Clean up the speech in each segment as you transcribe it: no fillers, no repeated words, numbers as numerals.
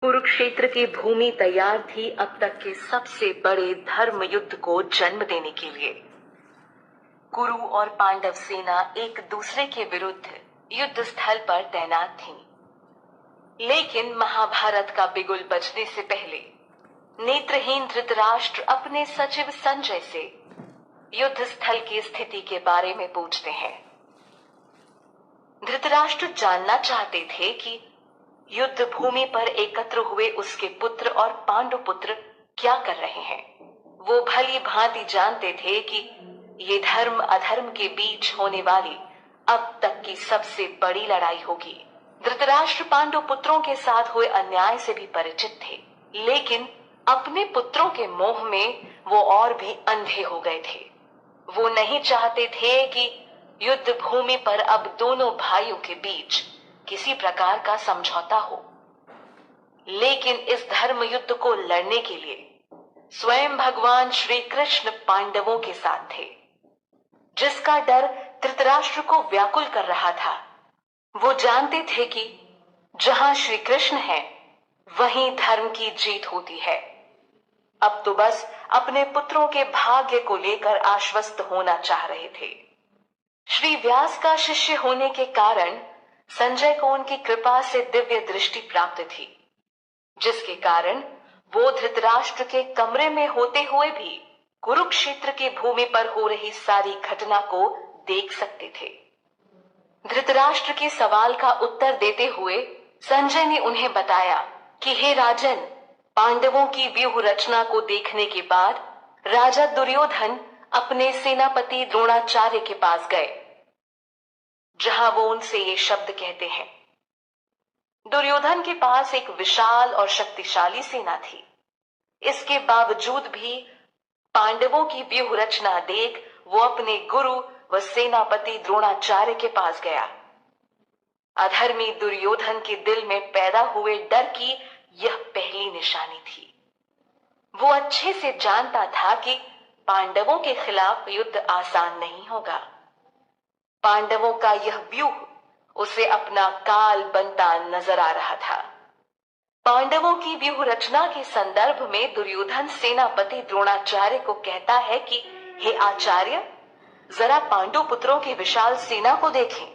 कुरुक्षेत्र की भूमि तैयार थी अब तक के सबसे बड़े धर्म युद्ध को जन्म देने के लिए। कुरु और पांडव सेना एक दूसरे के विरुद्ध युद्ध स्थल पर तैनात थीं। लेकिन महाभारत का बिगुल बजने से पहले नेत्रहीन धृतराष्ट्र अपने सचिव संजय से युद्ध स्थल की स्थिति के बारे में पूछते हैं। धृतराष्ट्र जानना चाहते थे कि युद्ध भूमि पर एकत्र हुए उसके पुत्र और पांडु पुत्र क्या कर रहे हैं। वो भली भांति जानते थे कि ये धर्म अधर्म के बीच होने वाली अब तक की सबसे बड़ी लड़ाई होगी। धृतराष्ट्र पांडु पुत्रों के साथ हुए अन्याय से भी परिचित थे, लेकिन अपने पुत्रों के मोह में वो और भी अंधे हो गए थे। वो नहीं चाहते थे कि युद्ध भूमि पर अब दोनों भाइयों के बीच किसी प्रकार का समझौता हो। लेकिन इस धर्म युद्ध को लड़ने के लिए स्वयं भगवान श्री कृष्ण पांडवों के साथ थे, जिसका डर धृतराष्ट्र को व्याकुल कर रहा था। वो जानते थे कि जहां श्री कृष्ण है वहीं धर्म की जीत होती है। अब तो बस अपने पुत्रों के भाग्य को लेकर आश्वस्त होना चाह रहे थे। श्री व्यास का शिष्य होने के कारण संजय को उनकी कृपा से दिव्य दृष्टि प्राप्त थी, जिसके कारण वो धृतराष्ट्र के कमरे में होते हुए भी कुरुक्षेत्र की भूमि पर हो रही सारी घटना को देख सकते थे। धृतराष्ट्र के सवाल का उत्तर देते हुए संजय ने उन्हें बताया कि हे राजन, पांडवों की व्यूह रचना को देखने के बाद राजा दुर्योधन अपने सेनापति द्रोणाचार्य के पास गए, जहां वो उनसे ये शब्द कहते हैं। दुर्योधन के पास एक विशाल और शक्तिशाली सेना थी। इसके बावजूद भी पांडवों की व्यूह रचना देख वो अपने गुरु व सेनापति द्रोणाचार्य के पास गया। अधर्मी दुर्योधन के दिल में पैदा हुए डर की यह पहली निशानी थी। वो अच्छे से जानता था कि पांडवों के खिलाफ युद्ध आसान नहीं होगा। पांडवों का यह व्यूह उसे अपना काल बनता नजर आ रहा था। पांडवों की व्यूह रचना के संदर्भ में दुर्योधन सेनापति द्रोणाचार्य को कहता है कि हे आचार्य, जरा पांडु पुत्रों की विशाल सेना को देखें,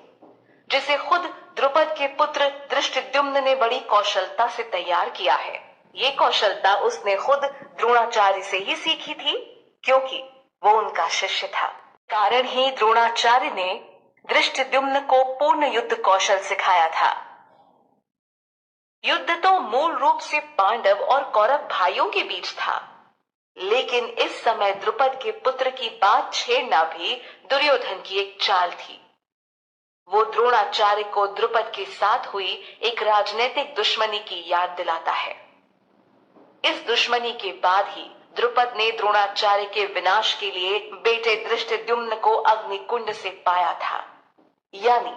जिसे खुद द्रुपद के पुत्र धृष्टद्युम्न ने बड़ी कौशलता से तैयार किया है। ये कौशलता उसने खुद द्रोणाचार्य से ही सीखी थी, क्योंकि वो उनका शिष्य था। कारण ही द्रोणाचार्य ने धृष्टद्युम्न को पूर्ण युद्ध कौशल सिखाया था। युद्ध तो मूल रूप से पांडव और कौरव भाइयों के बीच था, लेकिन इस समय द्रुपद के पुत्र की बात छेड़ना भी दुर्योधन की एक चाल थी। वो द्रोणाचार्य को द्रुपद के साथ हुई एक राजनीतिक दुश्मनी की याद दिलाता है। इस दुश्मनी के बाद ही द्रुपद ने द्रोणाचार्य के विनाश के लिए बेटे धृष्टद्युम्न को अग्निकुंड से पाया था। यानी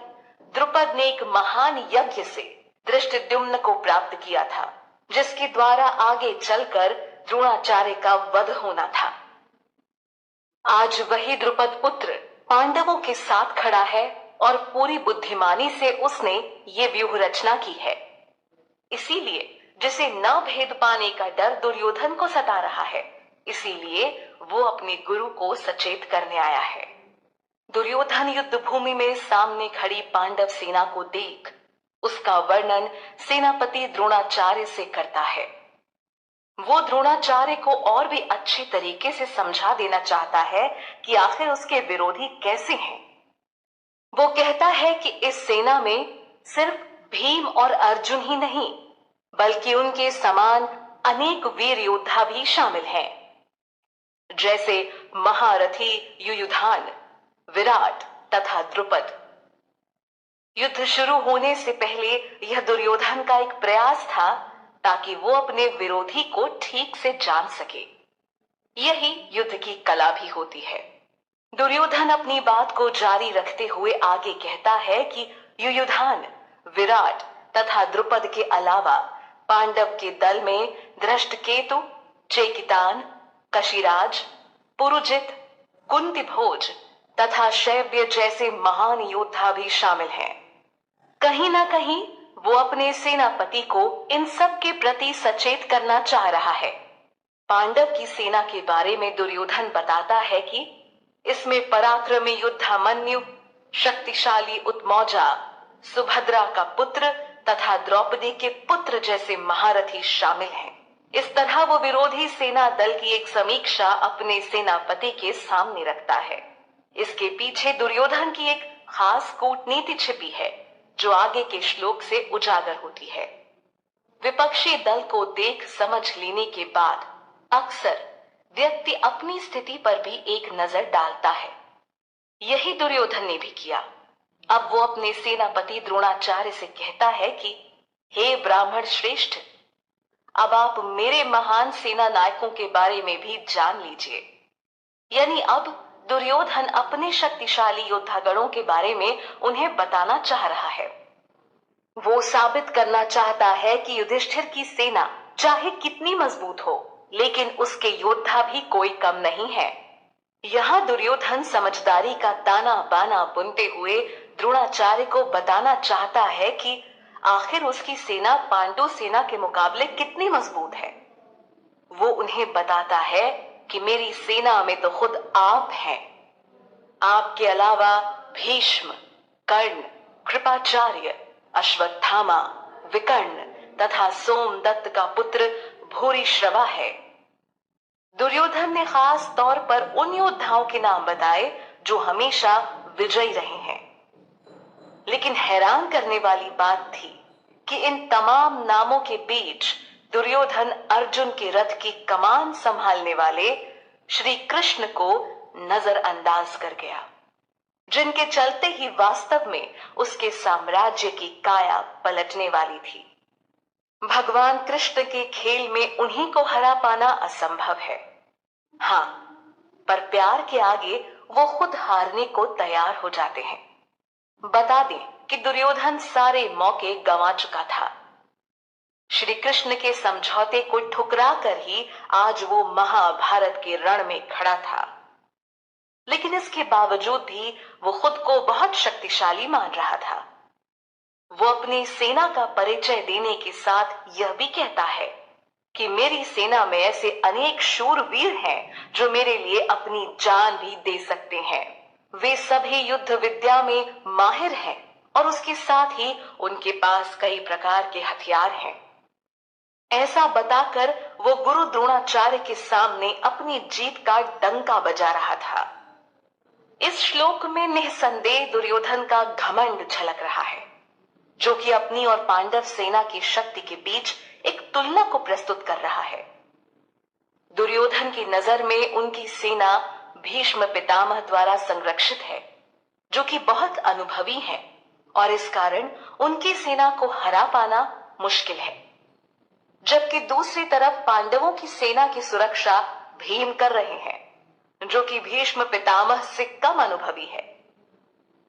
द्रुपद ने एक महान यज्ञ से धृष्टद्युम्न को प्राप्त किया था, जिसके द्वारा आगे चलकर द्रोणाचार्य का वध होना था। आज वही द्रुपद पुत्र पांडवों के साथ खड़ा है और पूरी बुद्धिमानी से उसने ये व्यूह रचना की है। इसीलिए जिसे न भेद पाने का डर दुर्योधन को सता रहा है, इसीलिए वो अपने गुरु को सचेत करने आया है। दुर्योधन युद्ध भूमि में सामने खड़ी पांडव सेना को देख उसका वर्णन सेनापति द्रोणाचार्य से करता है। वो द्रोणाचार्य को और भी अच्छे तरीके से समझा देना चाहता है कि आखिर उसके विरोधी कैसे हैं। वो कहता है कि इस सेना में सिर्फ भीम और अर्जुन ही नहीं, बल्कि उनके समान अनेक वीर योद्धा भी शामिल हैं, जैसे महारथी युयुधान, विराट तथा द्रुपद। युद्ध शुरू होने से पहले यह दुर्योधन का एक प्रयास था ताकि वो अपने विरोधी को ठीक से जान सके। यही युद्ध की कला भी होती है। दुर्योधन अपनी बात को जारी रखते हुए आगे कहता है कि युयुधान, विराट तथा द्रुपद के अलावा पांडव के दल में धृष्टकेतु, चेकितान, कशिराज, पुरुजित, कुंतीभोज तथा शैव्य जैसे महान योद्धा भी शामिल हैं। कहीं ना कहीं वो अपने सेनापति को इन सब के प्रति सचेत करना चाह रहा है। पांडव की सेना के बारे में दुर्योधन बताता है कि इसमें पराक्रमी युद्धामन्यु, शक्तिशाली उत्मौजा, सुभद्रा का पुत्र तथा द्रौपदी के पुत्र जैसे महारथी शामिल हैं। इस तरह वो विरोधी सेना दल की एक समीक्षा अपने सेनापति के सामने रखता है। इसके पीछे दुर्योधन की एक खास कूटनीति छिपी है जो आगे के श्लोक से उजागर होती है। विपक्षी दल को देख समझ लेने के बाद अक्सर व्यक्ति अपनी स्थिति पर भी एक नजर डालता है। यही दुर्योधन ने भी किया। अब वो अपने सेनापति द्रोणाचार्य से कहता है कि हे ब्राह्मण श्रेष्ठ, अब आप मेरे महान सेना नायकों के बारे में भी जान लीजिए। यानी अब दुर्योधन अपने शक्तिशाली योद्धागणों के बारे में उन्हें बताना चाह रहा है। वो साबित करना चाहता है कि युधिष्ठिर की सेना चाहे कितनी मजबूत हो, लेकिन उसके योद्धा भी कोई कम नहीं है। यहाँ दुर्योधन समझदारी का ताना बाना बुनते हुए द्रोणाचार्य को बताना चाहता है कि आखिर उसकी सेना पांडु सेना के मुकाबले कितनी मजबूत है। वो उन्हें बताता है कि मेरी सेना में तो खुद आप हैं। आपके अलावा भीष्म, कर्ण, कृपाचार्य, अश्वत्थामा, विकर्ण तथा सोमदत्त का पुत्र भूरिश्रवा है। दुर्योधन ने खास तौर पर उन योद्धाओं के नाम बताए जो हमेशा विजयी रहे हैं। लेकिन हैरान करने वाली बात थी कि इन तमाम नामों के बीच दुर्योधन अर्जुन के रथ की कमान संभालने वाले श्री कृष्ण को नजरअंदाज कर गया, जिनके चलते ही वास्तव में उसके साम्राज्य की काया पलटने वाली थी। भगवान कृष्ण के खेल में उन्हीं को हरा पाना असंभव है। हाँ, पर प्यार के आगे वो खुद हारने को तैयार हो जाते हैं। बता दें कि दुर्योधन सारे मौके गंवा चुका था। श्री कृष्ण के समझौते को ठुकरा कर ही आज वो महाभारत के रण में खड़ा था। लेकिन इसके बावजूद भी वो खुद को बहुत शक्तिशाली मान रहा था। वो अपनी सेना का परिचय देने के साथ यह भी कहता है कि मेरी सेना में ऐसे अनेक शूरवीर हैं जो मेरे लिए अपनी जान भी दे सकते हैं। वे सभी युद्ध विद्या में माहिर हैं और उसके साथ ही उनके पास कई प्रकार के हथियार हैं। ऐसा बताकर वो गुरु द्रोणाचार्य के सामने अपनी जीत का डंका बजा रहा था। इस श्लोक में निसंदेह दुर्योधन का घमंड झलक रहा है, जो कि अपनी और पांडव सेना की शक्ति के बीच एक तुलना को प्रस्तुत कर रहा है। दुर्योधन की नजर में उनकी सेना भीष्म पितामह द्वारा संरक्षित है, जो कि बहुत अनुभवी है और इस कारण उनकी सेना को हरा पाना मुश्किल है। जबकि दूसरी तरफ पांडवों की सेना की सुरक्षा भीम कर रहे हैं, जो कि भीष्म पितामह से कम अनुभवी है।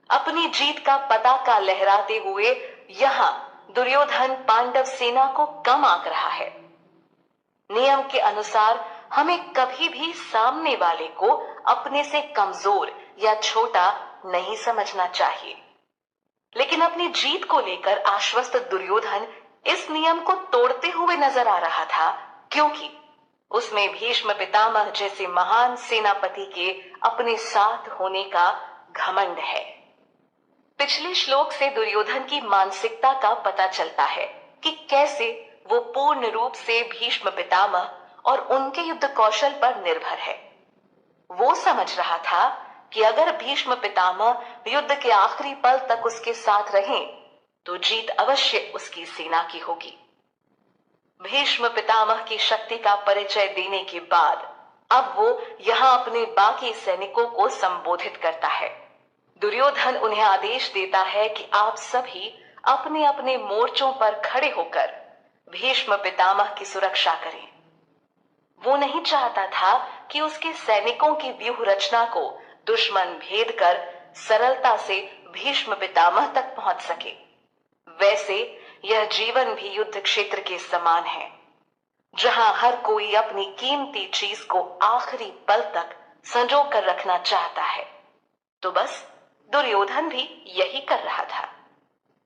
अपनी जीत का पताका लहराते हुए यहाँ दुर्योधन पांडव सेना को कम आंक रहा है। नियम के अनुसार हमें कभी भी सामने वाले को अपने से कमजोर या छोटा नहीं समझना चाहिए। लेकिन अपनी जीत को लेकर आश्वस्त दुर्योधन इस नियम को तोड़ते हुए नजर आ रहा था, क्योंकि उसमें भीष्म पितामह जैसे महान सेनापति के अपने साथ होने का घमंड है। पिछले श्लोक से दुर्योधन की मानसिकता का पता चलता है कि कैसे वो पूर्ण रूप से भीष्म पितामह और उनके युद्ध कौशल पर निर्भर है। वो समझ रहा था कि अगर भीष्म पितामह युद्ध के आखिरी पल तक उसके साथ रहें, तो जीत अवश्य उसकी सेना की होगी। भीष्म पितामह की शक्ति का परिचय देने के बाद अब वो यहाँ अपने बाकी सैनिकों को संबोधित करता है। दुर्योधन उन्हें आदेश देता है कि आप सभी अपने अपने मोर्चों पर खड़े होकर भीष्म पितामह की सुरक्षा करें। वो नहीं चाहता था कि उसके सैनिकों की व्यूह रचना को दुश्मन भेद कर सरलता से भीष्म पितामह तक पहुंच सके। वैसे यह जीवन भी युद्ध क्षेत्र के समान है, जहां हर कोई अपनी कीमती चीज को आखिरी पल तक संजो कर रखना चाहता है। तो बस दुर्योधन भी यही कर रहा था।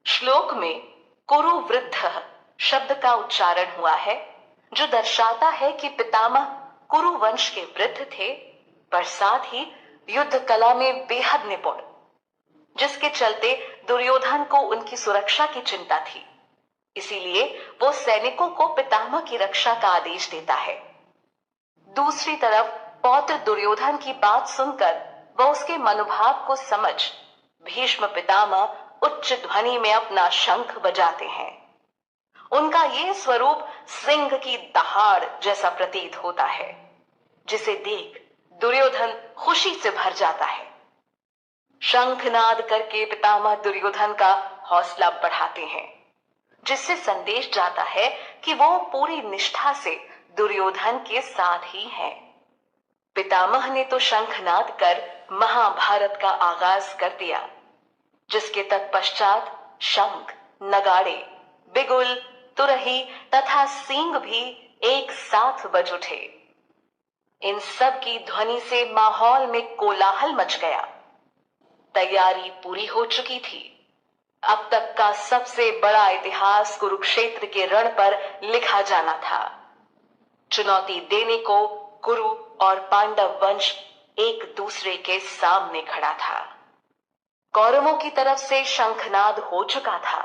श्लोक में कुरु वृद्ध शब्द का उच्चारण हुआ है, जो दर्शाता है कि पितामह कुरु वंश के वृद्ध थे, पर साथ ही युद्ध कला में बेहद निपुण, जिसके चलते दुर्योधन को उनकी सुरक्षा की चिंता थी। इसीलिए वो सैनिकों को पितामह की रक्षा का आदेश देता है। दूसरी तरफ पौत्र दुर्योधन की बात सुनकर वह उसके मनोभाव को समझ भीष्म पितामह उच्च ध्वनि में अपना शंख बजाते हैं। उनका यह स्वरूप सिंह की दहाड़ जैसा प्रतीत होता है, जिसे देख दुर्योधन खुशी से भर जाता है। शंखनाद करके पितामह दुर्योधन का हौसला बढ़ाते हैं, जिससे संदेश जाता है कि वो पूरी निष्ठा से दुर्योधन के साथ ही हैं। पितामह ने तो शंखनाद कर महाभारत का आगाज कर दिया, जिसके तत्पश्चात शंख, नगाड़े, बिगुल, तुरही तथा सींग भी एक साथ बज उठे। इन सब की ध्वनि से माहौल में कोलाहल मच गया। तैयारी पूरी हो चुकी थी। अब तक का सबसे बड़ा इतिहास कुरुक्षेत्र के रण पर लिखा जाना था। चुनौती देने को कुरु और पांडव वंश एक दूसरे के सामने खड़ा था। कौरवों की तरफ से शंखनाद हो चुका था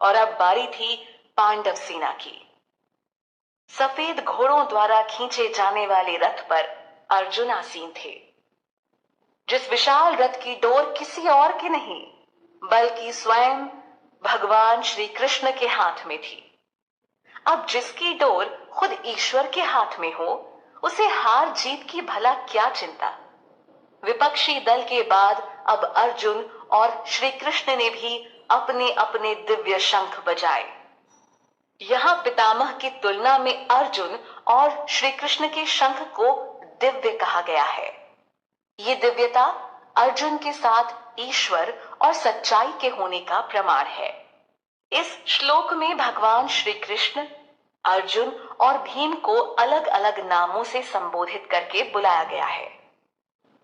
और अब बारी थी पांडव सेना की। सफेद घोड़ों द्वारा खींचे जाने वाले रथ पर अर्जुन आसीन थे, जिस विशाल रथ की डोर किसी और की नहीं बल्कि स्वयं भगवान श्री कृष्ण के हाथ में थी। अब जिसकी डोर खुद ईश्वर के हाथ में हो, उसे हार जीत की भला क्या चिंता। विपक्षी दल के बाद अब अर्जुन और श्री कृष्ण ने भी अपने अपने दिव्य शंख बजाए। यहां पितामह की तुलना में अर्जुन और श्री कृष्ण के शंख को दिव्य कहा गया है। ये दिव्यता अर्जुन के साथ ईश्वर और सच्चाई के होने का प्रमाण है। इस श्लोक में भगवान श्री कृष्ण अर्जुन और भीम को अलग अलग नामों से संबोधित करके बुलाया गया है,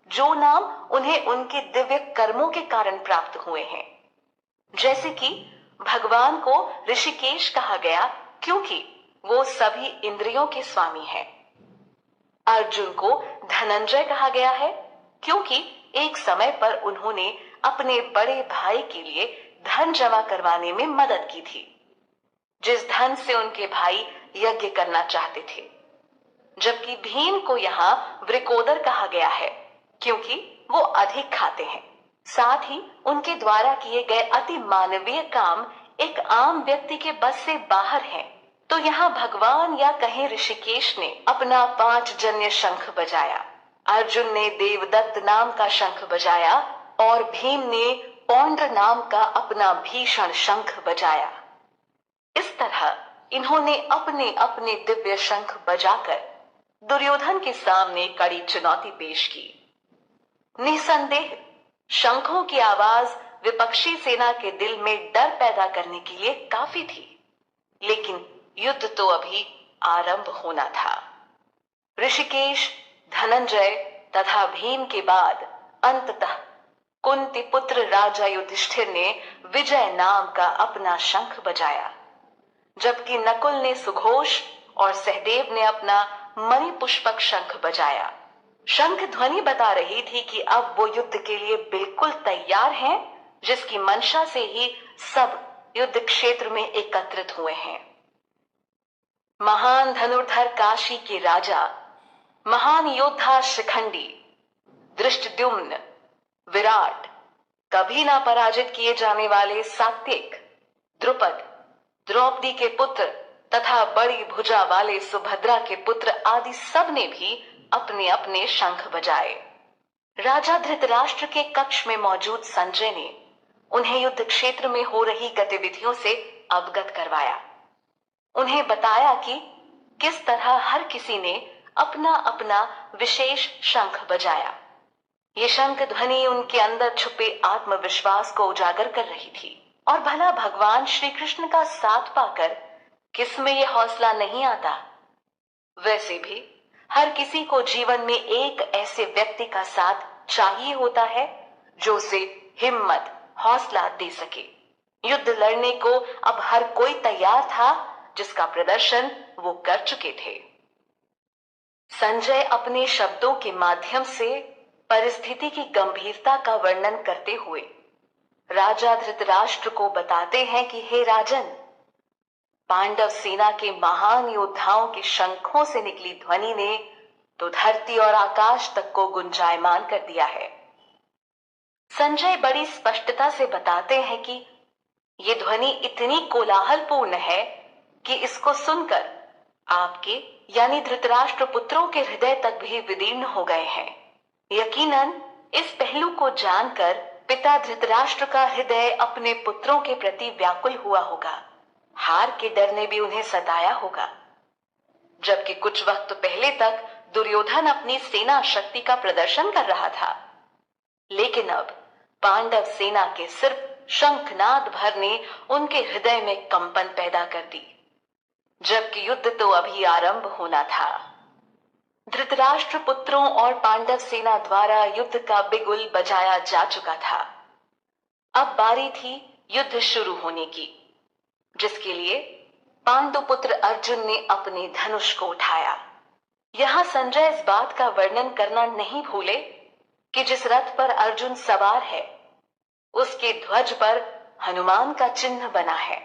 जो नाम उन्हें उनके दिव्य कर्मों के कारण प्राप्त हुए हैं। जैसे कि भगवान को ऋषिकेश कहा गया क्योंकि वो सभी इंद्रियों के स्वामी हैं। अर्जुन को धनंजय कहा गया है क्योंकि एक समय पर उन्होंने अपने बड़े भाई के लिए धन जमा करवाने में मदद की थी, जिस धन से उनके भाई यज्ञ करना चाहते थे। जबकि भीम को यहाँ वृकोदर कहा गया है क्योंकि वो अधिक खाते हैं। साथ ही उनके द्वारा किए गए अति मानवीय काम एक आम व्यक्ति के बस से बाहर हैं। तो यहाँ भगवान या कहें ऋषिकेश ने अपना 5 जन्य शंख बजाया, अर्जुन ने देवदत्त नाम का शंख बजाया और भीम ने पौंड्र नाम का अपना भीषण शंख बजाया। इस तरह इन्होंने अपने अपने दिव्य शंख बजाकर दुर्योधन के सामने कड़ी चुनौती पेश की। निसंदेह शंखों की आवाज विपक्षी सेना के दिल में डर पैदा करने के लिए काफी थी, लेकिन युद्ध तो अभी आरंभ होना था। ऋषिकेश, धनंजय तथा भीम के बाद अंततः कुंती पुत्र राजा युधिष्ठिर ने विजय नाम का अपना शंख बजाया, जबकि नकुल ने सुघोष और सहदेव ने अपना मणिपुष्पक शंख बजाया। शंख ध्वनि बता रही थी कि अब वो युद्ध के लिए बिल्कुल तैयार हैं, जिसकी मंशा से ही सब युद्ध क्षेत्र में एकत्रित हुए हैं। महान धनुर्धर काशी के राजा, महान योद्धा शिखंडी, धृष्टद्युम्न, विराट, कभी ना पराजित किए जाने वाले सात्विक, द्रुपद, द्रौपदी के पुत्र तथा बड़ी भुजा वाले सुभद्रा के पुत्र आदि सब ने भी अपने अपने शंख बजाए। राजा धृतराष्ट्र के कक्ष में मौजूद संजय ने उन्हें युद्ध क्षेत्र में हो रही गतिविधियों से अवगत करवाया। उन्हें बताया कि किस तरह हर किसी ने अपना अपना विशेष शंख बजाया। ये शंख ध्वनि उनके अंदर छुपे आत्मविश्वास को उजागर कर रही थी। और भला भगवान श्री कृष्ण का साथ पाकर किस में ये हौसला नहीं आता। वैसे भी हर किसी को जीवन में एक ऐसे व्यक्ति का साथ चाहिए होता है जो उसे हिम्मत, हौसला दे सके। युद्ध लड़ने को अब हर कोई तैयार था, जिसका प्रदर्शन वो कर चुके थे। संजय अपने शब्दों के माध्यम से परिस्थिति की गंभीरता का वर्णन करते हुए राजा धृतराष्ट्र को बताते हैं कि हे राजन, पांडव सेना के महान योद्धाओं के शंखों से निकली ध्वनि ने तो धरती और आकाश तक को गुंजायमान कर दिया है। संजय बड़ी स्पष्टता से बताते हैं कि ये ध्वनि इतनी कोलाहलपूर्ण है कि इसको सुनकर आपके यानी धृतराष्ट्र पुत्रों के हृदय तक भी विदीर्ण हो गए हैं। यकीनन इस पहलू को जानकर पिता धृतराष्ट्र का हृदय अपने पुत्रों के प्रति व्याकुल हुआ होगा। हार के डर ने भी उन्हें सताया होगा। जबकि कुछ वक्त पहले तक दुर्योधन अपनी सेना शक्ति का प्रदर्शन कर रहा था, लेकिन अब पांडव सेना के सिर्फ शंखनाद भर ने उनके हृदय में कंपन पैदा कर दी, जबकि युद्ध तो अभी आरंभ होना था। धृतराष्ट्र पुत्रों और पांडव सेना द्वारा युद्ध का बिगुल बजाया जा चुका था। अब बारी थी युद्ध शुरू होने की, जिसके लिए पांडुपुत्र अर्जुन ने अपने धनुष को उठाया। यहां संजय इस बात का वर्णन करना नहीं भूले कि जिस रथ पर अर्जुन सवार है उसके ध्वज पर हनुमान का चिन्ह बना है।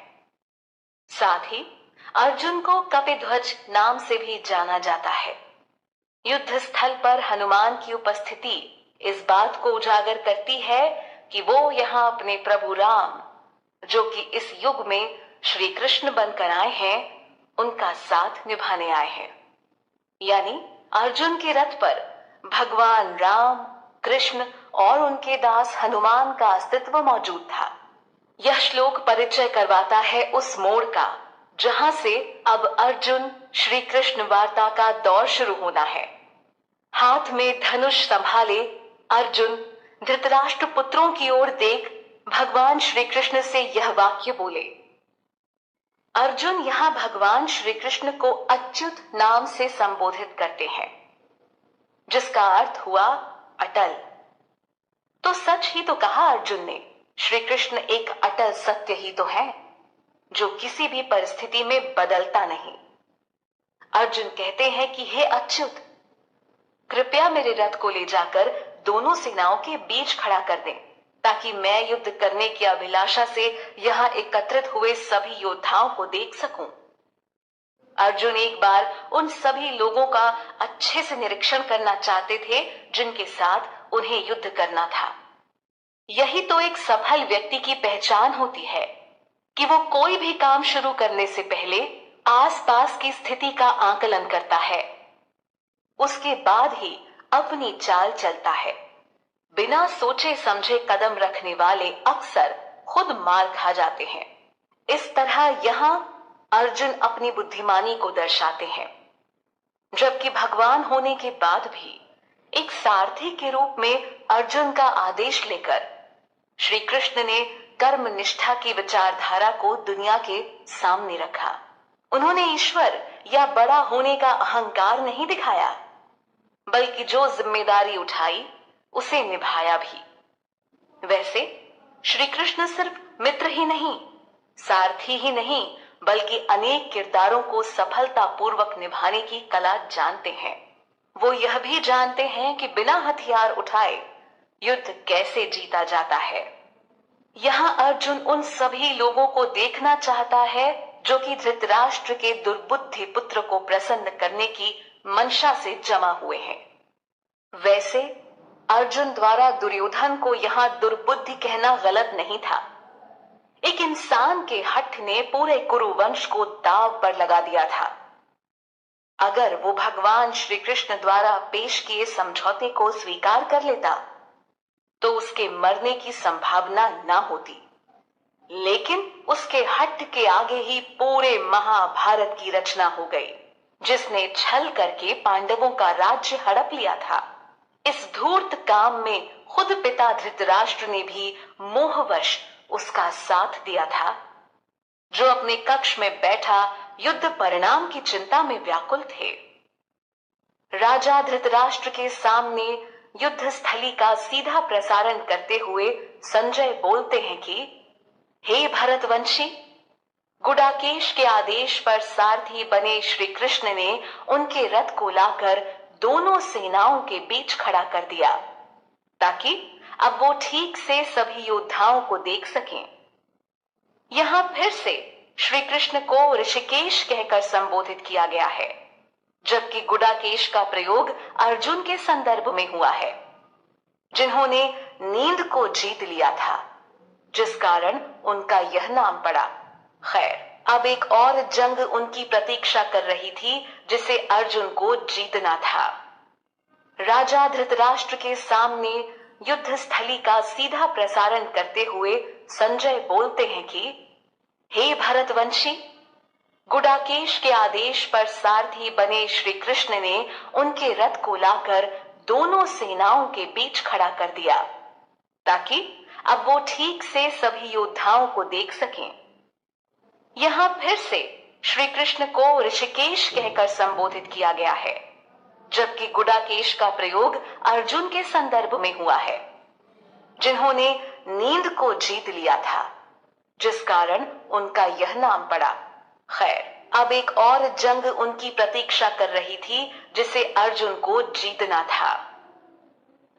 साथ ही अर्जुन को कपिध्वज नाम से भी जाना जाता है। युद्ध स्थल पर हनुमान की उपस्थिति इस बात को उजागर करती है कि वो यहाँ अपने प्रभु राम, जो कि इस युग में श्री कृष्ण बनकर आए हैं, उनका साथ निभाने आए हैं। यानी अर्जुन के रथ पर भगवान राम, कृष्ण और उनके दास हनुमान का अस्तित्व मौजूद था। यह श्लोक परिचय करवाता है उस मोड़ का जहां से अब अर्जुन श्री कृष्ण वार्ता का दौर शुरू होना है। हाथ में धनुष संभाले अर्जुन धृतराष्ट्र पुत्रों की ओर देख भगवान श्री कृष्ण से यह वाक्य बोले। अर्जुन यहां भगवान श्री कृष्ण को अच्युत नाम से संबोधित करते हैं, जिसका अर्थ हुआ अटल। तो सच ही तो कहा अर्जुन ने, श्री कृष्ण एक अटल सत्य ही तो है जो किसी भी परिस्थिति में बदलता नहीं। अर्जुन कहते हैं कि हे अच्युत, कृपया मेरे रथ को ले जाकर दोनों सेनाओं के बीच खड़ा कर दें, ताकि मैं युद्ध करने की अभिलाषा से यहाँ एकत्रित हुए सभी योद्धाओं को देख सकूं। अर्जुन एक बार उन सभी लोगों का अच्छे से निरीक्षण करना चाहते थे जिनके साथ उन्हें युद्ध करना था। यही तो एक सफल व्यक्ति की पहचान होती है कि वो कोई भी काम शुरू करने से पहले आसपास की स्थिति का आकलन करता है, उसके बाद ही अपनी चाल चलता है। बिना सोचे समझे कदम रखने वाले अक्सर खुद मार खा जाते हैं। इस तरह यहाँ अर्जुन अपनी बुद्धिमानी को दर्शाते हैं, जबकि भगवान होने के बाद भी एक सारथी के रूप में अर्जुन का आदेश लेकर श्री कृष्ण ने कर्म निष्ठा की विचारधारा को दुनिया के सामने रखा। उन्होंने ईश्वर या बड़ा होने का अहंकार नहीं दिखाया, बल्कि जो जिम्मेदारी उठाई उसे निभाया भी। वैसे श्री कृष्ण सिर्फ मित्र ही नहीं, सारथी ही नहीं, बल्कि अनेक किरदारों को सफलतापूर्वक निभाने की कला जानते हैं। वो यह भी जानते हैं कि बिना हथियार उठाए युद्ध कैसे जीता जाता है। यहाँ अर्जुन उन सभी लोगों को देखना चाहता है जो कि धृतराष्ट्र के दुर्बुद्धि पुत्र को प्रसन्न करने की मंशा से जमा हुए हैं। वैसे अर्जुन द्वारा दुर्योधन को यहाँ दुर्बुद्धि कहना गलत नहीं था। एक इंसान के हठ ने पूरे कुरुवंश को दांव पर लगा दिया था। अगर वो भगवान श्री कृष्ण द्वारा पेश किए समझौते को स्वीकार कर लेता तो उसके मरने की संभावना ना होती, लेकिन उसके हठ के आगे ही पूरे महाभारत की रचना हो गई, जिसने छल करके पांडवों का राज्य हड़प लिया था। इस धूर्त काम में खुद पिता धृतराष्ट्र ने भी मोहवश उसका साथ दिया था, जो अपने कक्ष में बैठा युद्ध परिणाम की चिंता में व्याकुल थे। राजा धृतराष्ट्र के सामने युद्ध स्थली का सीधा प्रसारण करते हुए संजय बोलते हैं कि हे भरतवंशी, गुडाकेश के आदेश पर सारथी बने श्री कृष्ण ने उनके रथ को लाकर दोनों सेनाओं के बीच खड़ा कर दिया, ताकि अब वो ठीक से सभी योद्धाओं को देख सकें। यहां फिर से श्री कृष्ण को ऋषिकेश कहकर संबोधित किया गया है, जबकि गुडाकेश का प्रयोग अर्जुन के संदर्भ में हुआ है, जिन्होंने नींद को जीत लिया था, जिस कारण उनका यह नाम पड़ा। खैर, अब एक और जंग उनकी प्रतीक्षा कर रही थी, जिसे अर्जुन को जीतना था। राजा धृतराष्ट्र के सामने युद्ध स्थली का सीधा प्रसारण करते हुए संजय बोलते हैं कि हे भरतवंशी, गुडाकेश के आदेश पर सारथी बने श्री कृष्ण ने उनके रथ को लाकर दोनों सेनाओं के बीच खड़ा कर दिया, ताकि अब वो ठीक से सभी योद्धाओं को देख सकें। यहां फिर से श्री कृष्ण को ऋषिकेश कहकर संबोधित किया गया है, जबकि गुडाकेश का प्रयोग अर्जुन के संदर्भ में हुआ है, जिन्होंने नींद को जीत लिया था, जिस कारण उनका यह नाम पड़ा। खैर, अब एक और जंग उनकी प्रतीक्षा कर रही थी, जिसे अर्जुन को जीतना था।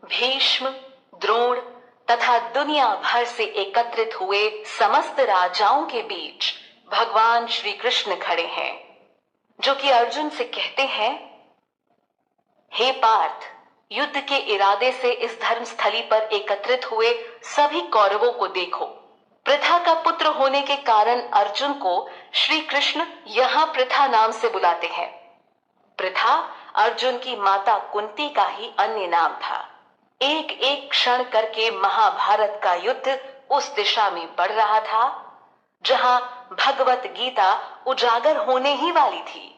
भीष्म, द्रोण तथा दुनिया भर से एकत्रित हुए समस्त राजाओं के बीच भगवान श्री कृष्ण खड़े हैं, जो कि अर्जुन से कहते हैं, हे पार्थ, युद्ध के इरादे से इस धर्मस्थली पर एकत्रित हुए सभी कौरवों को देखो। पृथा का पुत्र होने के कारण अर्जुन को श्री कृष्ण यहां पृथा नाम से बुलाते हैं। पृथा अर्जुन की माता कुंती का ही अन्य नाम था। एक एक क्षण करके महाभारत का युद्ध उस दिशा में बढ़ रहा था, जहां भगवत गीता उजागर होने ही वाली थी।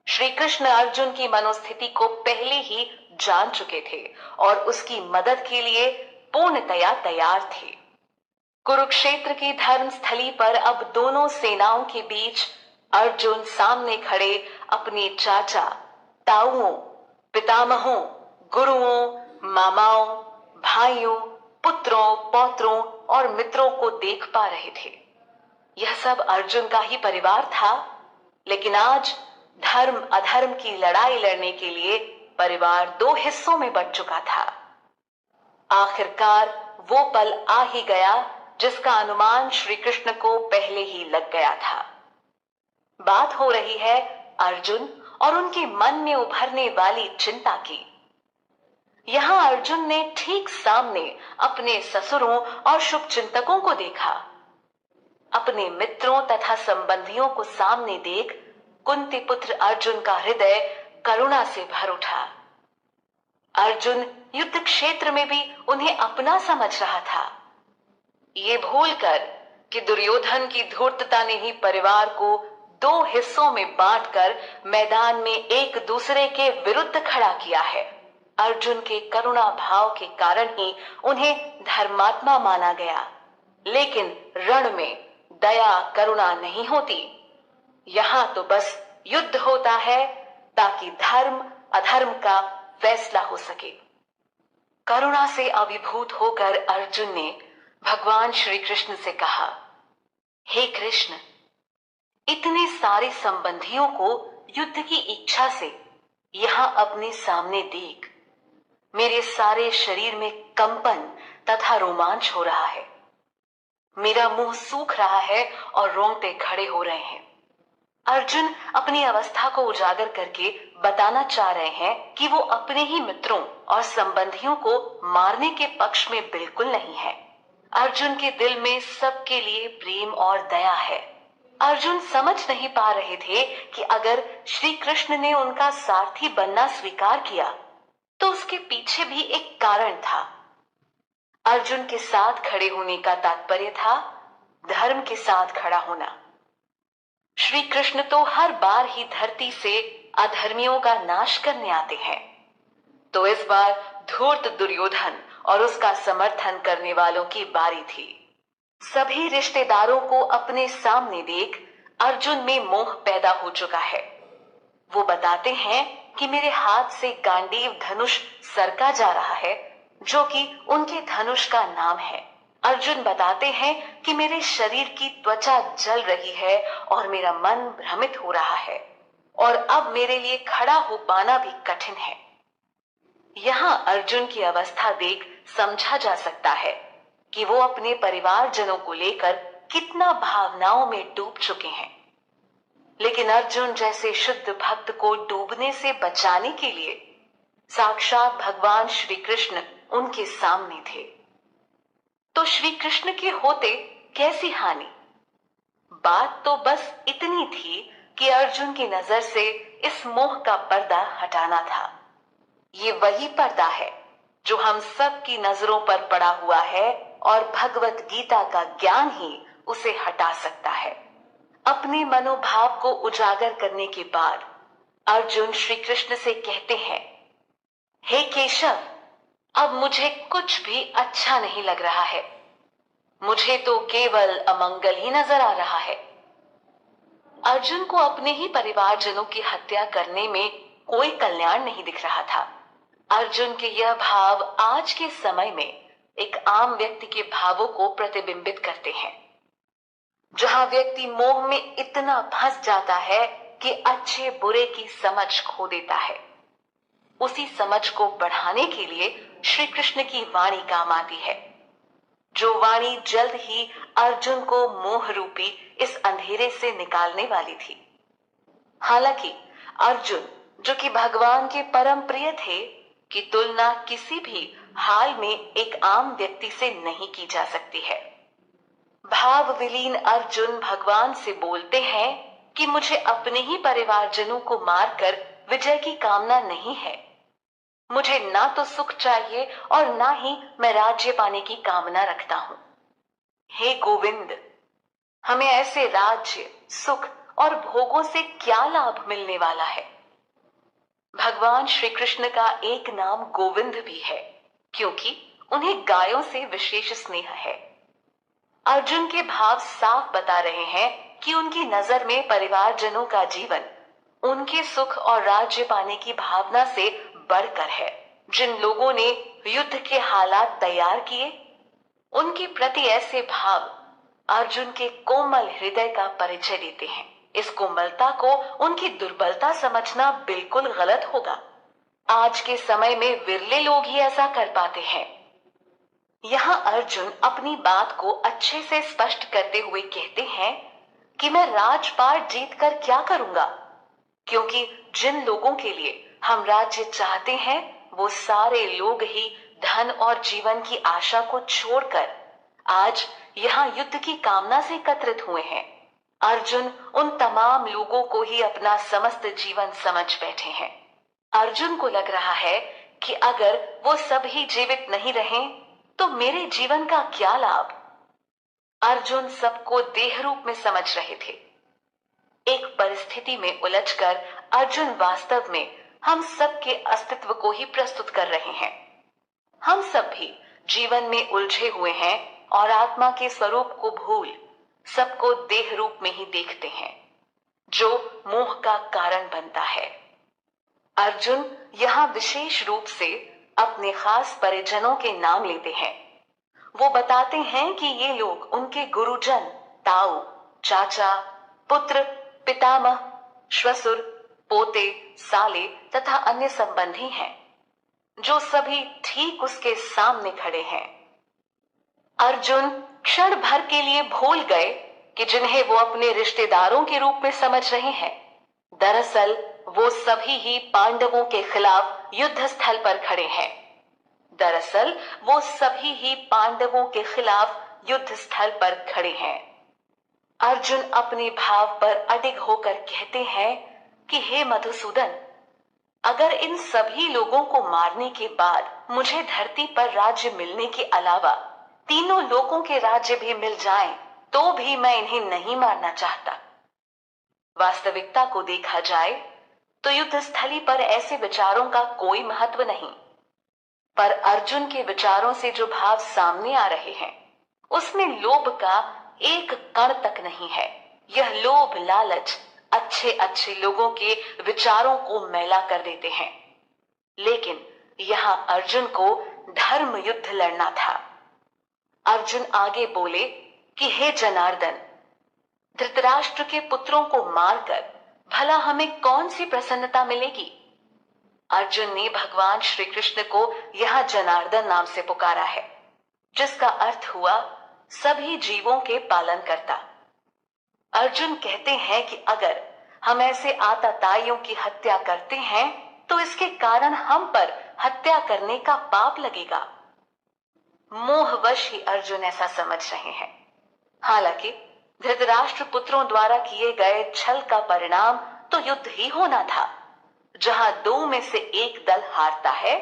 श्री कृष्ण अर्जुन की मनोस्थिति को पहले ही जान चुके थे और उसकी मदद के लिए पूर्णतया तैयार थे। कुरुक्षेत्र की धर्मस्थली पर अब दोनों सेनाओं के बीच अर्जुन सामने खड़े अपने चाचा, ताऊओं, पितामहों, गुरुओं, मामाओं, भाइयों, पुत्रों, पौत्रों और मित्रों को देख पा रहे थे। यह सब अर्जुन का ही परिवार था, लेकिन आज धर्म अधर्म की लड़ाई लड़ने के लिए परिवार दो हिस्सों में बंट चुका था। आखिरकार वो पल आ ही गया जिसका अनुमान श्री कृष्ण को पहले ही लग गया था। बात हो रही है अर्जुन और उनके मन में उभरने वाली चिंता की। यहां अर्जुन ने ठीक सामने अपने ससुरों और शुभचिंतकों को देखा। अपने मित्रों तथा संबंधियों को सामने देख कुंती पुत्र अर्जुन का हृदय करुणा से भर उठा। अर्जुन युद्ध क्षेत्र में भी उन्हें अपना समझ रहा था, ये भूलकर कि दुर्योधन की धूर्तता ने ही परिवार को दो हिस्सों में बांटकर मैदान में एक दूसरे के विरुद्ध खड़ा किया है। अर्जुन के करुणा भाव के कारण ही उन्हें धर्मात्मा माना गया, लेकिन रण में दया करुणा नहीं होती। यहां तो बस युद्ध होता है ताकि धर्म अधर्म का फैसला हो सके। करुणा से अभिभूत होकर अर्जुन ने भगवान श्री कृष्ण से कहा, हे कृष्ण, इतने सारे संबंधियों को युद्ध की इच्छा से यहां अपने सामने देख मेरे सारे शरीर में कंपन तथा रोमांच हो रहा है। मेरा मुंह सूख रहा है और रोंगटे खड़े हो रहे हैं। अर्जुन अपनी अवस्था को उजागर करके बताना चाह रहे हैं कि वो अपने ही मित्रों और संबंधियों को मारने के पक्ष में बिल्कुल नहीं है। अर्जुन के दिल में सबके लिए प्रेम और दया है। अर्जुन समझ नहीं पा रहे थे कि अगर श्री कृष्ण ने उनका सारथी बनना स्वीकार किया तो उसके पीछे भी एक कारण था। अर्जुन के साथ खड़े होने का तात्पर्य था धर्म के साथ खड़ा होना। श्री कृष्ण तो हर बार ही धरती से अधर्मियों का नाश करने आते हैं, तो इस बार धूर्त दुर्योधन और उसका समर्थन करने वालों की बारी थी। सभी रिश्तेदारों को अपने सामने देख अर्जुन में मोह पैदा हो चुका है। वो बताते हैं कि मेरे हाथ से गांडीव धनुष सरका जा रहा है, जो कि उनके धनुष का नाम है। अर्जुन बताते हैं कि मेरे शरीर की त्वचा जल रही है और मेरा मन भ्रमित हो रहा है और अब मेरे लिए खड़ा हो पाना भी कठिन है। यहाँ अर्जुन की अवस्था देख समझा जा सकता है कि वो अपने परिवारजनों को लेकर कितना भावनाओं में डूब चुके हैं। लेकिन अर्जुन जैसे शुद्ध भक्त को डूबने से बचाने के लिए साक्षात भगवान श्री कृष्ण उनके सामने थे। तो श्री कृष्ण के होते कैसी हानि? बात तो बस इतनी थी कि अर्जुन की नजर से इस मोह का पर्दा हटाना था। ये वही पर्दा है जो हम सब की नजरों पर पड़ा हुआ है और भगवत गीता का ज्ञान ही उसे हटा सकता है। अपने मनोभाव को उजागर करने के बाद अर्जुन श्री कृष्ण से कहते हैं, हे केशव, अब मुझे कुछ भी अच्छा नहीं लग रहा है। मुझे तो केवल अमंगल ही नजर आ रहा है। अर्जुन को अपने ही परिवारजनों की हत्या करने में कोई कल्याण नहीं दिख रहा था। अर्जुन के यह भाव आज के समय में एक आम व्यक्ति के भावों को प्रतिबिंबित करते हैं, जहां व्यक्ति मोह में इतना फंस जाता है कि अच्छे बुरे की समझ खो देता है। उसी समझ को बढ़ाने के लिए श्री कृष्ण की वाणी काम आती है, जो वाणी जल्द ही अर्जुन को मोह रूपी इस अंधेरे से निकालने वाली थी। हालांकि अर्जुन, जो कि भगवान के परम प्रिय थे, की तुलना किसी भी हाल में एक आम व्यक्ति से नहीं की जा सकती है। भाव विलीन अर्जुन भगवान से बोलते हैं कि मुझे अपने ही परिवारजनों को मारकर विजय की कामना नहीं है। मुझे ना तो सुख चाहिए और ना ही मैं राज्य पाने की कामना रखता हूं। हे गोविंद, हमें ऐसे राज्य, सुख और भोगों से क्या लाभ मिलने वाला है? भगवान श्री कृष्ण का एक नाम गोविंद भी है, क्योंकि उन्हें गायों से विशेष स्नेह है। अर्जुन के भाव साफ बता रहे हैं कि उनकी नजर में परिवारजनों का जीवन उनके सुख और राज्य पाने की भावना से बढ़कर है। जिन लोगों ने युद्ध के हालात तैयार किए, उनके प्रति ऐसे भाव अर्जुन के कोमल हृदय का परिचय देते हैं। इस कोमलता को उनकी दुर्बलता समझना बिल्कुल गलत होगा। आज के समय में विरले लोग ही ऐसा कर पाते हैं। यहाँ अर्जुन अपनी बात को अच्छे से स्पष्ट करते हुए कहते हैं कि मैं राजपाट जीतकर क्या करूंगा, क्योंकि जिन लोगों के लिए हम राज्य चाहते हैं, वो सारे लोग ही धन और जीवन की आशा को छोड़कर आज यहाँ युद्ध की कामना से एकत्रित हुए हैं। अर्जुन उन तमाम लोगों को ही अपना समस्त जीवन समझ बैठे हैं। अर्जुन को लग रहा है कि अगर वो सब ही जीवित नहीं रहें, तो मेरे जीवन का क्या लाभ? अर्जुन सबको देह रूप में समझ रहे थे। एक परिस्थिति में उलझकर अर्जुन वास्तव में हम सब के अस्तित्व को ही प्रस्तुत कर रहे हैं। हम सब भी जीवन में उलझे हुए हैं और आत्मा के स्वरूप को भूल सबको देह रूप में ही देखते हैं, जो मोह का कारण बनता है। अर्जुन यहाँ विशेष रूप से अपने खास परिजनों के नाम लेते हैं। वो बताते हैं कि ये लोग उनके गुरुजन, ताऊ, चाचा, पुत्र, पितामह, श्वसुर, पोते, साले तथा अन्य संबंधी हैं, जो सभी ठीक उसके सामने खड़े हैं। अर्जुन क्षण भर के लिए भूल गए कि जिन्हें वो अपने रिश्तेदारों के रूप में समझ रहे हैं, दरअसल वो सभी ही पांडवों के खिलाफ युद्ध स्थल पर खड़े हैं। दरअसल वो सभी ही पांडवों के खिलाफ युद्ध स्थल पर खड़े हैं। अर्जुन अपने भाव पर अडिग होकर कहते हैं कि हे मधुसूदन, अगर इन सभी लोगों को मारने के बाद मुझे धरती पर राज्य मिलने के अलावा तीनों लोगों के राज्य भी मिल जाएं, तो भी मैं इन्हें नहीं मारना चाहता। वास्तविकता को देखा जाए तो युद्ध स्थली पर ऐसे विचारों का कोई महत्व नहीं, पर अर्जुन के विचारों से जो भाव सामने आ रहे हैं, उसमें लोभ का एक कण तक नहीं है। यह लोभ लालच अच्छे अच्छे लोगों के विचारों को मैला कर देते हैं। लेकिन यहाँ अर्जुन को धर्म युद्ध लड़ना था। अर्जुन आगे बोले कि हे जनार्दन, धृतराष्ट्र के पुत्रों को मारकर भला हमें कौन सी प्रसन्नता मिलेगी। अर्जुन ने भगवान श्री कृष्ण को यहां जनार्दन नाम से पुकारा है, जिसका अर्थ हुआ सभी जीवों के पालन करता। अर्जुन कहते हैं कि अगर हम ऐसे आतताइयों की हत्या करते हैं तो इसके कारण हम पर हत्या करने का पाप लगेगा। मोहवश ही अर्जुन ऐसा समझ रहे हैं। हालांकि धृतराष्ट्र पुत्रों द्वारा किए गए छल का परिणाम तो युद्ध ही होना था, जहां दो में से एक दल हारता है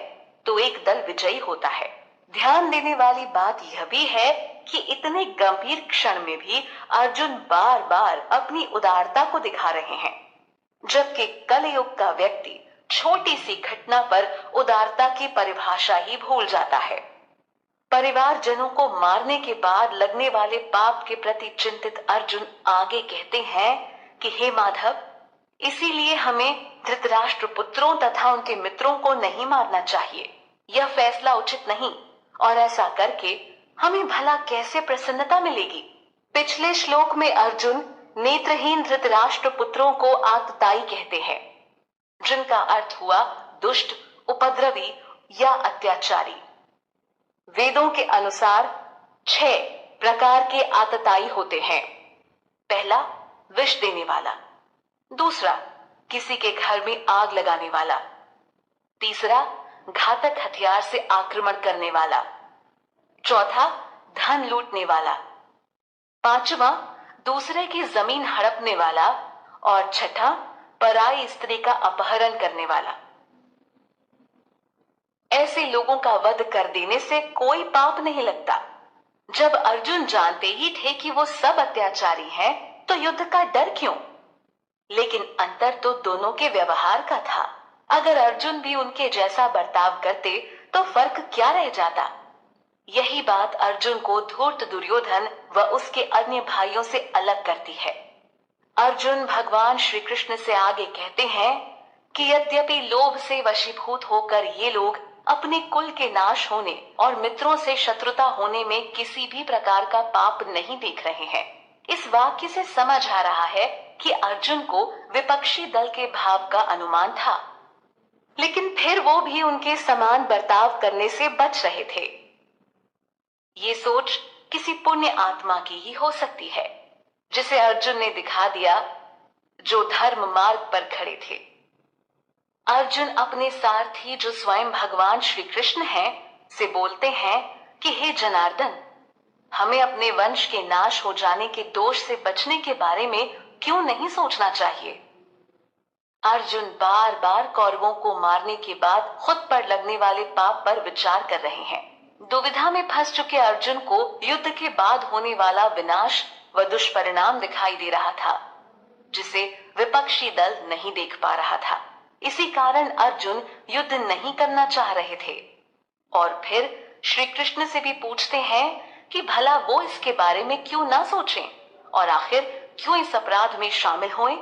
तो एक दल विजयी होता है। ध्यान देने वाली बात यह भी है कि इतने गंभीर क्षण में भी अर्जुन बार बार अपनी उदारता को दिखा रहे हैं, जबकि कलयुग का व्यक्ति छोटी सी घटना पर उदारता की परिभाषा ही भूल जाता है। परिवारजनों को मारने के बाद लगने वाले पाप के प्रति चिंतित अर्जुन आगे कहते हैं कि हे माधव, इसीलिए हमें धृतराष्ट्र पुत्रों तथा उनके मित्रों को नहीं मारना चाहिए। यह फैसला उचित नहीं, और ऐसा करके हमें भला कैसे प्रसन्नता मिलेगी। पिछले श्लोक में अर्जुन नेत्रहीन धृतराष्ट्र पुत्रों को आतताई कहते हैं, जिनका अर्थ हुआ दुष्ट, उपद्रवी या अत्याचारी। वेदों के अनुसार 6 प्रकार के आतताई होते हैं। पहला, विष देने वाला। दूसरा, किसी के घर में आग लगाने वाला। तीसरा, घातक हथियार से आक्रमण करने वाला। चौथा, धन लूटने वाला। पांचवा, दूसरे की जमीन हड़पने वाला। और छठा, पराई स्त्री का अपहरण करने वाला। ऐसे लोगों का वध कर देने से कोई पाप नहीं लगता। जब अर्जुन जानते ही थे कि वो सब अत्याचारी हैं, तो युद्ध का डर क्यों? लेकिन अंतर तो दोनों के व्यवहार का था। अगर अर्जुन भी उनके जैसा बर्ताव करते तो फर्क क्या रह जाता। यही बात अर्जुन को धूर्त दुर्योधन व उसके अन्य भाइयों से अलग करती है। अर्जुन भगवान श्री कृष्ण से आगे कहते हैं कि यद्यपि लोभ से वशीभूत होकर ये लोग अपने कुल के नाश होने और मित्रों से शत्रुता होने में किसी भी प्रकार का पाप नहीं देख रहे हैं, इस वाक्य से समझ आ रहा है कि अर्जुन को विपक्षी दल के भाव का अनुमान था, लेकिन फिर वो भी उनके समान बर्ताव करने से बच रहे थे। ये सोच किसी पुण्य आत्मा की ही हो सकती है, जिसे अर्जुन ने दिखा दिया, जो धर्म मार्ग पर खड़े थे। अर्जुन अपने सारथी जो स्वयं भगवान श्री कृष्ण हैं से बोलते हैं कि हे जनार्दन, हमें अपने वंश के नाश हो जाने के दोष से बचने के बारे में क्यों नहीं सोचना चाहिए। अर्जुन बार बार कौरवों को मारने के बाद खुद पर लगने वाले पाप पर विचार कर रहे हैं। दुविधा में फंस चुके अर्जुन को युद्ध के बाद होने वाला विनाश व दुष्परिणाम दिखाई दे रहा था, जिसे विपक्षी दल नहीं देख पा रहा था। इसी कारण अर्जुन युद्ध नहीं करना चाह रहे थे, और फिर श्री कृष्ण से भी पूछते हैं कि भला वो इसके बारे में क्यों ना सोचें और आखिर क्यों इस अपराध में शामिल हों।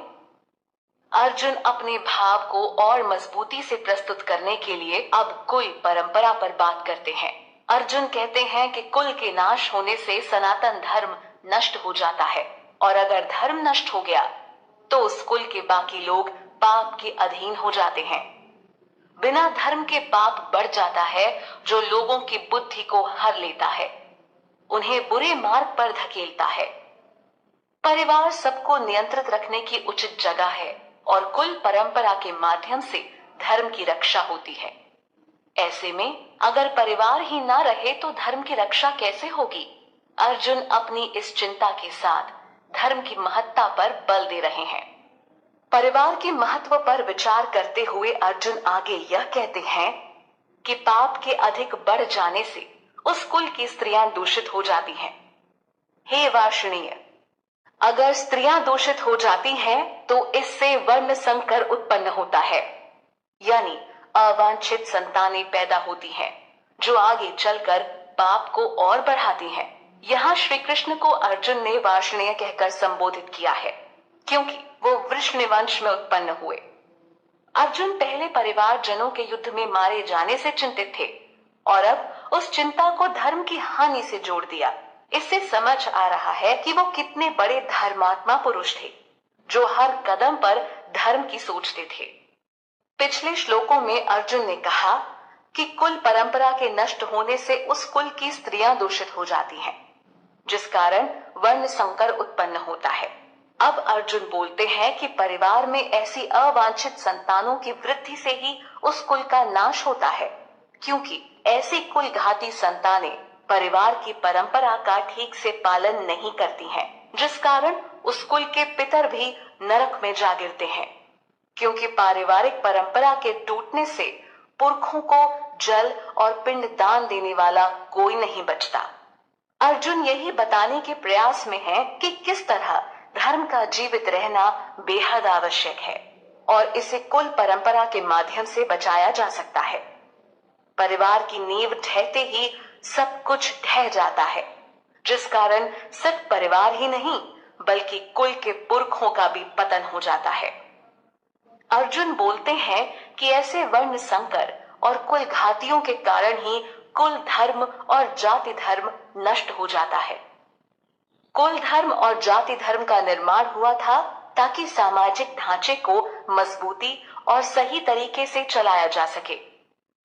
अर्जुन अपने भाव को और मजबूती से प्रस्तुत करने के लिए अब कुल परंपरा पर बात करते हैं। अर्जुन कहते हैं कि कुल के नाश होने से सनातन धर्म नष्ट हो जाता है, और अगर धर्म नष्ट हो गया तो उस कुल के बाकी लोग पाप के अधीन हो जाते हैं। बिना धर्म के पाप बढ़ जाता है, जो लोगों की बुद्धि को हर लेता है, उन्हें बुरे मार्ग पर धकेलता है। परिवार सबको नियंत्रित रखने की उचित जगह है, और कुल परंपरा के माध्यम से धर्म की रक्षा होती है। ऐसे में अगर परिवार ही ना रहे तो धर्म की रक्षा कैसे होगी। अर्जुन अपनी इस चिंता के साथ धर्म की महत्ता पर बल दे रहे हैं। परिवार के महत्व पर विचार करते हुए अर्जुन आगे यह कहते हैं कि पाप के अधिक बढ़ जाने से उस कुल की स्त्रियां दूषित हो जाती हैं। हे वार्ष्णेय, अगर स्त्रियां दूषित हो जाती हैं तो इससे वर्ण संकर उत्पन्न होता है, यानी अवांछित संतानें पैदा होती हैं, जो आगे चलकर पाप को और बढ़ाती हैं। यहाँ श्री कृष्ण को अर्जुन ने वार्ष्णेय कहकर संबोधित किया है, क्योंकि वो वृषण वंश में उत्पन्न हुए। अर्जुन पहले परिवार जनों के युद्ध में मारे जाने से चिंतित थे, और अब उस चिंता को धर्म की हानि से जोड़ दिया। इससे समझ आ रहा है कि वो कितने बड़े धर्मात्मा पुरुष थे, जो हर कदम पर धर्म की सोचते थे। पिछले श्लोकों में अर्जुन ने कहा कि कुल परंपरा के नष्ट होने से उस कुल की स्त्रियां दूषित हो जाती हैं, जिस कारण वर्ण संकर उत्पन्न होता है। अब अर्जुन बोलते हैं कि परिवार में ऐसी अवांछित संतानों की वृद्धि से ही उस कुल का नाश होता है, क्योंकि ऐसी कुल घाती संतानें परिवार की परंपरा का ठीक से पालन नहीं करती हैं, जिस कारण उस कुल के पितर भी नरक में जा गिरते हैं, क्योंकि पारिवारिक परंपरा के टूटने से पुरखों को जल और पिंड दान देने वाला कोई नहीं बचता। अर्जुन यही बताने के प्रयास में है कि किस तरह धर्म का जीवित रहना बेहद आवश्यक है और इसे कुल परंपरा के माध्यम से बचाया जा सकता है। परिवार की नींव ढहते ही सब कुछ ढह जाता है, जिस कारण सिर्फ परिवार ही नहीं बल्कि कुल के पुरखों का भी पतन हो जाता है। अर्जुन बोलते हैं कि ऐसे वर्ण संकर और कुल घातियों के कारण ही कुल धर्म और जाति धर्म नष्ट हो जाता है। कुल धर्म और जाति धर्म का निर्माण हुआ था ताकि सामाजिक ढांचे को मजबूती और सही तरीके से चलाया जा सके,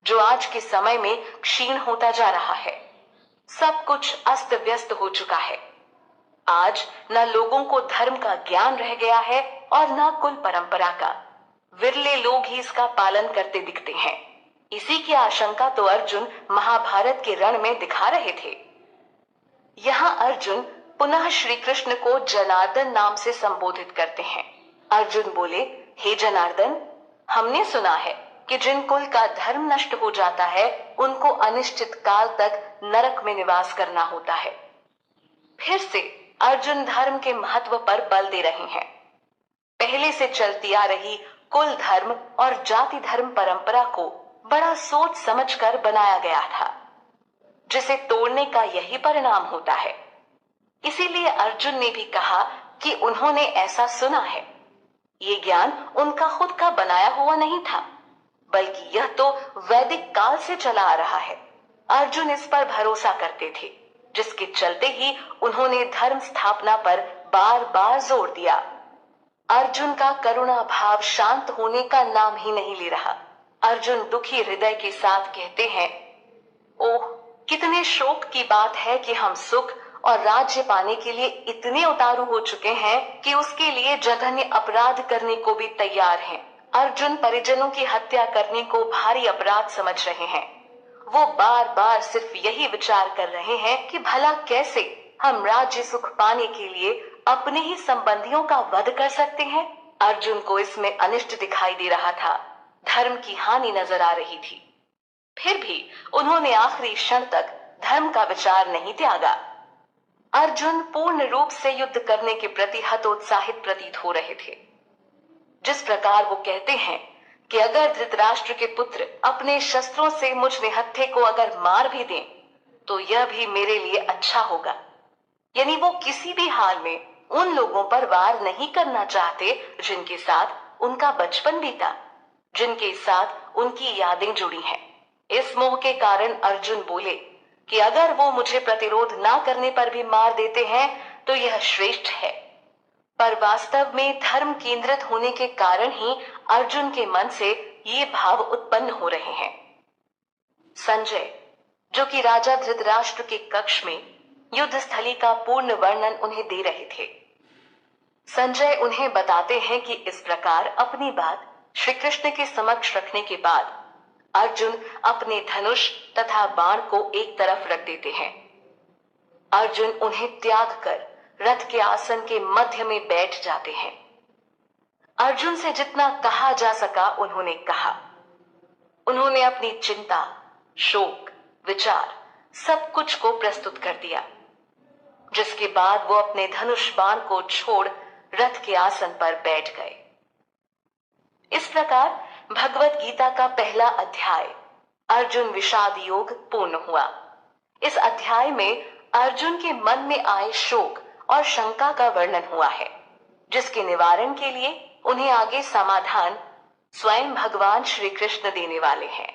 जो आज के समय में क्षीण होता जा रहा है। सब कुछ अस्त व्यस्त हो चुका है। आज न लोगों को धर्म का ज्ञान रह गया है और न कुल परंपरा का। विरले लोग ही इसका पालन करते दिखते हैं। इसी की आशंका तो अर्जुन महाभारत के रण में दिखा रहे थे। यहाँ अर्जुन पुनः श्री कृष्ण को जनार्दन नाम से संबोधित करते हैं। अर्जुन बोले, हे जनार्दन, हमने सुना है कि जिन कुल का धर्म नष्ट हो जाता है उनको अनिश्चित काल तक नरक में निवास करना होता है। फिर से अर्जुन धर्म के महत्व पर बल दे रहे हैं। पहले से चलती आ रही कुल धर्म और जाति धर्म परंपरा को बड़ा सोच समझकर बनाया गया था, जिसे तोड़ने का यही परिणाम होता है। इसीलिए अर्जुन ने भी कहा कि उन्होंने ऐसा सुना है। ये ज्ञान उनका खुद का बनाया हुआ नहीं था, बल्कि यह तो वैदिक काल से चला आ रहा है। अर्जुन इस पर भरोसा करते थे, जिसके चलते ही उन्होंने धर्म स्थापना पर बार बार जोर दिया। अर्जुन का करुणा भाव शांत होने का नाम ही नहीं ले रहा। अर्जुन दुखी हृदय के साथ कहते हैं, ओह, कितने शोक की बात है कि हम सुख और राज्य पाने के लिए इतने उतारू हो चुके हैं कि उसके लिए जघन्य अपराध करने को भी तैयार हैं। अर्जुन परिजनों की हत्या करने को भारी अपराध समझ रहे हैं। वो बार बार सिर्फ यही विचार कर रहे हैं कि भला कैसे हम राज्य सुख पाने के लिए अपने ही संबंधियों का वध कर सकते हैं। अर्जुन को इसमें अनिष्ट दिखाई दे रहा था, धर्म की हानि नजर आ रही थी। फिर भी उन्होंने आखिरी क्षण तक धर्म का विचार नहीं त्यागा। अर्जुन पूर्ण रूप से युद्ध करने के प्रति हतोत्साहित प्रतीत हो रहे थे। जिस प्रकार वो कहते हैं कि अगर धृतराष्ट्र के पुत्र अपने शस्त्रों से मुझ निहत्थे को अगर मार भी दें तो यह भी मेरे लिए अच्छा होगा। यानी वो किसी भी हाल में उन लोगों पर वार नहीं करना चाहते जिनके साथ उनका बचपन बीता, जिनके साथ उनकी यादें जुड़ी हैं। इस मोह के कारण अर्जुन बोले कि अगर वो मुझे प्रतिरोध ना करने पर भी मार देते हैं तो यह श्रेष्ठ है। पर वास्तव में धर्म केंद्रित होने के कारण ही अर्जुन के मन से ये भाव उत्पन्न हो रहे हैं। संजय, जो कि राजा धृतराष्ट्र के कक्ष में युद्ध स्थली का पूर्ण वर्णन उन्हें दे रहे थे, संजय उन्हें बताते हैं कि इस प्रकार अपनी बात श्री कृष्ण के समक्ष रखने के बाद अर्जुन अपने धनुष तथा बाण को एक तरफ रख देते हैं। अर्जुन उन्हें त्याग कर रथ के आसन के मध्य में बैठ जाते हैं। अर्जुन से जितना कहा जा सका उन्होंने कहा। उन्होंने अपनी चिंता, शोक, विचार सब कुछ को प्रस्तुत कर दिया, जिसके बाद वो अपने धनुष बाण को छोड़ रथ के आसन पर बैठ गए। इस प्रकार भगवत गीता का पहला अध्याय अर्जुन विषाद योग पूर्ण हुआ। इस अध्याय में अर्जुन के मन में आए शोक और शंका का वर्णन हुआ है, जिसके निवारण के लिए उन्हें आगे समाधान स्वयं भगवान श्री कृष्ण देने वाले हैं।